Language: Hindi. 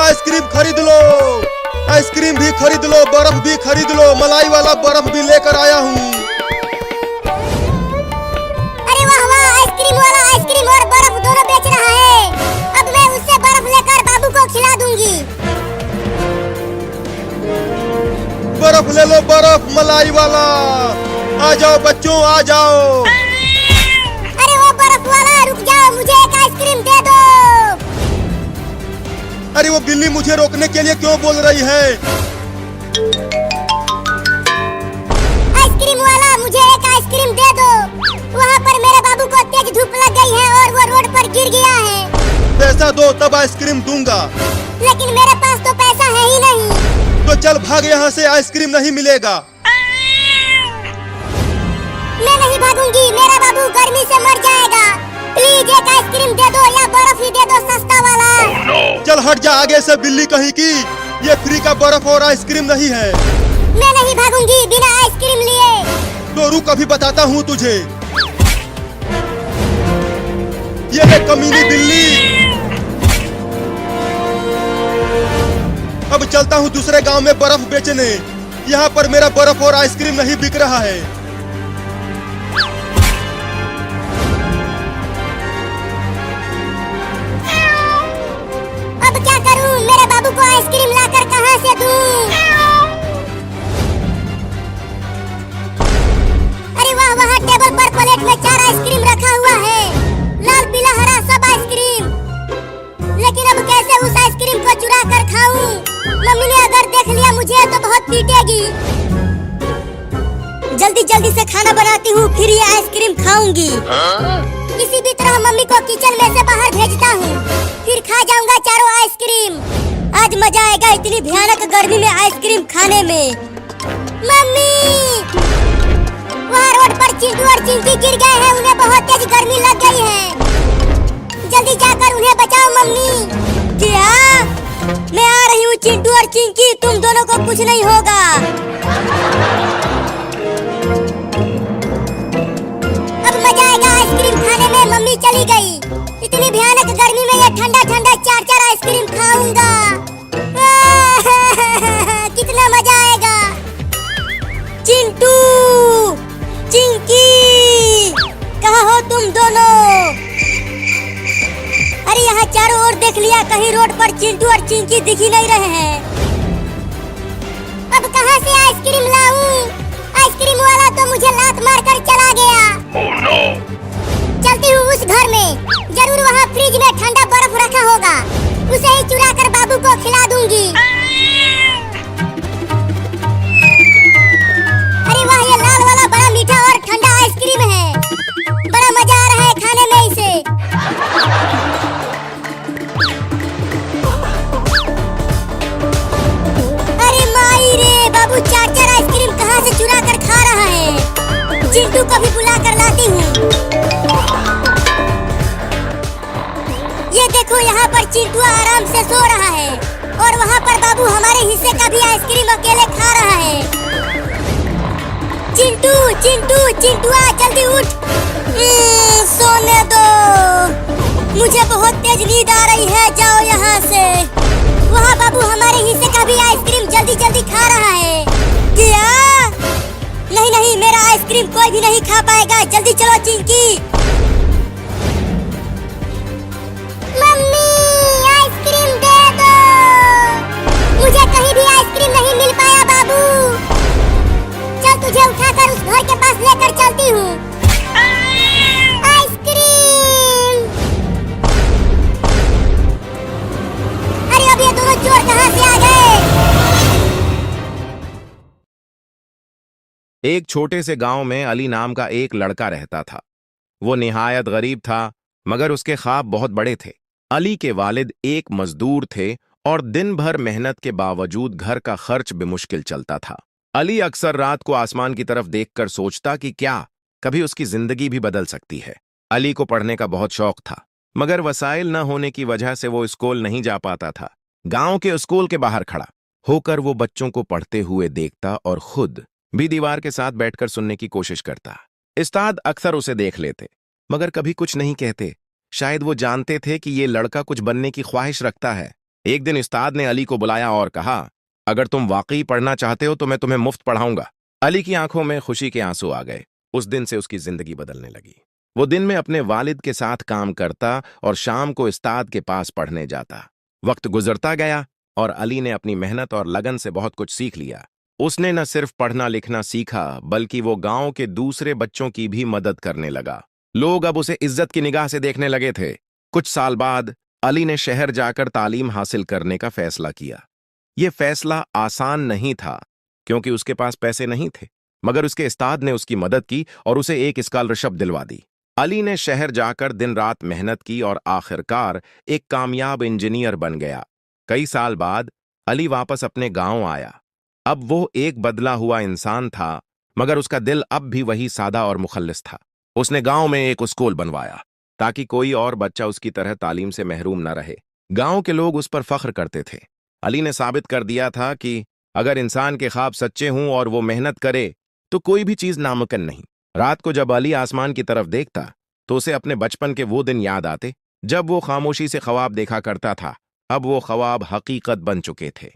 आइसक्रीम खरीद लो, आइसक्रीम भी खरीद लो, बर्फ भी खरीद लो, मलाई वाला बर्फ भी लेकर आया हूँ। अरे वाह वाह, आइसक्रीम वाला आइसक्रीम और बर्फ दोनों बेच रहा है। अब मैं उससे बर्फ लेकर बाबू को खिला दूंगी। बर्फ ले लो, बर्फ मलाई वाला। आ जाओ बच्चों, आ जाओ। अरे वो बर्फ वाला, रुक जाओ, मुझे एक आइसक्रीम दे दो। अरे वो बिल्ली मुझे रोकने के लिए क्यों बोल रही है? आइसक्रीम वाला, मुझे एक आइसक्रीम दे दो। वहाँ पर मेरे बाबू को तेज धूप लग गई है और वो रोड पर गिर गया है। पैसा दो तब आइसक्रीम दूंगा। लेकिन मेरे पास तो पैसा है ही नहीं। तो चल भाग यहाँ से, आइसक्रीम नहीं मिलेगा। मैं नहीं भागूंगी, मेरा बाबू गर्मी से मर जाएगा। प्लीज एक आइसक्रीम दे दो या बर्फ ही दे दो, सस्ता वाला। चल हट जा आगे से बिल्ली कहीं की। ये फ्री का बर्फ और आइसक्रीम नहीं है। मैं नहीं भागूंगी बिना आइसक्रीम लिए। तो रुक, अभी बताता हूँ तुझे। ये ले कमीनी बिल्ली। अब चलता हूँ दूसरे गांव में बर्फ बेचने। यहाँ पर मेरा बर्फ और आइसक्रीम नहीं बिक रहा है। अब क्या करूं? मेरे बाबू को आइसक्रीम लाकर कहां से दूं? अरे वाह, वहाँ टेबल पर प्लेट में 4 आइसक्रीम रखा हुआ है, लाल पीला हरा सब आइसक्रीम। लेकिन अब कैसे उस आइसक्रीम को चुरा कर खाऊं? मम्मी ने अगर देख लिया मुझे तो बहुत पीटेगी। जल्दी जल्दी से खाना बनाती हूँ, फिर ये आइसक्रीम खाऊंगी। किसी भी तरह मम्मी को किचन में से बाहर भेजता हूँ, फिर खा जाऊंगा चारों आइसक्रीम। आज मजा आएगा इतनी भयानक गर्मी में आइसक्रीम खाने में। मम्मी, वहाँ रोड पर चिंटू और चिंकी गिर गए हैं, उन्हें बहुत तेज गर्मी लग गई है। जल्दी जाकर उन्हें बचाओ मम्मी। क्या? मैं आ रही हूँ चिंटू और चिंकी, तुम दोनों को कुछ नहीं होगा। अब मजा आएगा आइसक्रीम खाने में। मम्मी चली गई। इतनी भयानक गर्मी में ये ठंडा ठंडा 4-4 आइसक्रीम खाऊंगा। कितना मजा आएगा। चिंटू, चिंकी, कहाँ हो तुम दोनों? अरे यहाँ चारों ओर देख लिया, कहीं रोड पर चिंटू और चिंकी दिख ही नहीं रहे हैं। अब कहाँ से आइसक्रीम लाऊं? आइसक्रीम वाला तो मुझे लात मारकर चला गया। Oh no! चलती हूँ उस घर में, जरूर वहाँ फ्रिज में ठंडा बर्फ रखा होगा, उसे ही चुरा कर बाबू को खिला दूंगी। अरे वाह, ये लाल वाला बड़ा मीठा और ठंडा आइसक्रीम है। बड़ा मजा आ रहा है खाने में इसे। अरे माई रे, बाबू 4-4 आइसक्रीम कहाँ से चुरा कर खा रहा है। चिंटू को भी बुला कर लाती हूँ। ये देखो, यहाँ पर चिंटू आराम से सो रहा है और वहाँ पर बाबू हमारे हिस्से का भी आइसक्रीम अकेले खा रहा है। चिंटू, चिंटू, चिंटुआ, जल्दी उठ। सोने दो, मुझे बहुत तेज नींद आ रही है, जाओ यहाँ से। वहाँ बाबू हमारे हिस्से का भी आइसक्रीम जल्दी जल्दी खा रहा है। क्या? नहीं नहीं, मेरा आइसक्रीम कोई भी नहीं खा पाएगा। जल्दी चलो चिंकी। मम्मी, आइसक्रीम दे दो। मुझे कहीं भी आइसक्रीम नहीं मिल पाया बाबू। चल तुझे उठाकर उस घर के पास लेकर चलती हूँ। आइसक्रीम। अरे अब ये दोनों चोर कहाँ से आ गए? एक छोटे से गांव में अली नाम का एक लड़का रहता था। वो निहायत गरीब था, मगर उसके ख्वाब बहुत बड़े थे। अली के वालिद एक मजदूर थे और दिन भर मेहनत के बावजूद घर का खर्च बेमुश्किल चलता था। अली अक्सर रात को आसमान की तरफ देखकर सोचता कि क्या कभी उसकी जिंदगी भी बदल सकती है। अली को पढ़ने का बहुत शौक था, मगर वसाइल न होने की वजह से वो स्कूल नहीं जा पाता था। गांव के स्कूल के बाहर खड़ा होकर वो बच्चों को पढ़ते हुए देखता और खुद भी दीवार के साथ बैठकर सुनने की कोशिश करता। उस्ताद अक्सर उसे देख लेते, मगर कभी कुछ नहीं कहते। शायद वो जानते थे कि ये लड़का कुछ बनने की ख्वाहिश रखता है। एक दिन उस्ताद ने अली को बुलाया और कहा, अगर तुम वाकई पढ़ना चाहते हो तो मैं तुम्हें मुफ्त पढ़ाऊंगा। अली की आंखों में खुशी के आंसू आ गए। उस दिन से उसकी जिंदगी बदलने लगी। वो दिन में अपने वालिद के साथ काम करता और शाम को उस्ताद के पास पढ़ने जाता। वक्त गुजरता गया और अली ने अपनी मेहनत और लगन से बहुत कुछ सीख लिया। उसने न सिर्फ पढ़ना लिखना सीखा, बल्कि वो गांव के दूसरे बच्चों की भी मदद करने लगा। लोग अब उसे इज्जत की निगाह से देखने लगे थे। कुछ साल बाद अली ने शहर जाकर तालीम हासिल करने का फैसला किया। यह फैसला आसान नहीं था, क्योंकि उसके पास पैसे नहीं थे, मगर उसके उस्ताद ने उसकी मदद की और उसे एक स्कॉलरशिप दिलवा दी। अली ने शहर जाकर दिन रात मेहनत की और आखिरकार एक कामयाब इंजीनियर बन गया। कई साल बाद अली वापस अपने गांव आया। अब वो एक बदला हुआ इंसान था, मगर उसका दिल अब भी वही सादा और मुखल्लिस था। उसने गांव में एक स्कूल बनवाया ताकि कोई और बच्चा उसकी तरह तालीम से महरूम न रहे। गांव के लोग उस पर फख्र करते थे। अली ने साबित कर दिया था कि अगर इंसान के ख्वाब सच्चे हों और वो मेहनत करे तो कोई भी चीज नामुमकिन नहीं। रात को जब अली आसमान की तरफ देखता तो उसे अपने बचपन के वो दिन याद आते जब वो खामोशी से ख्वाब देखा करता था। अब वो ख्वाब हकीकत बन चुके थे।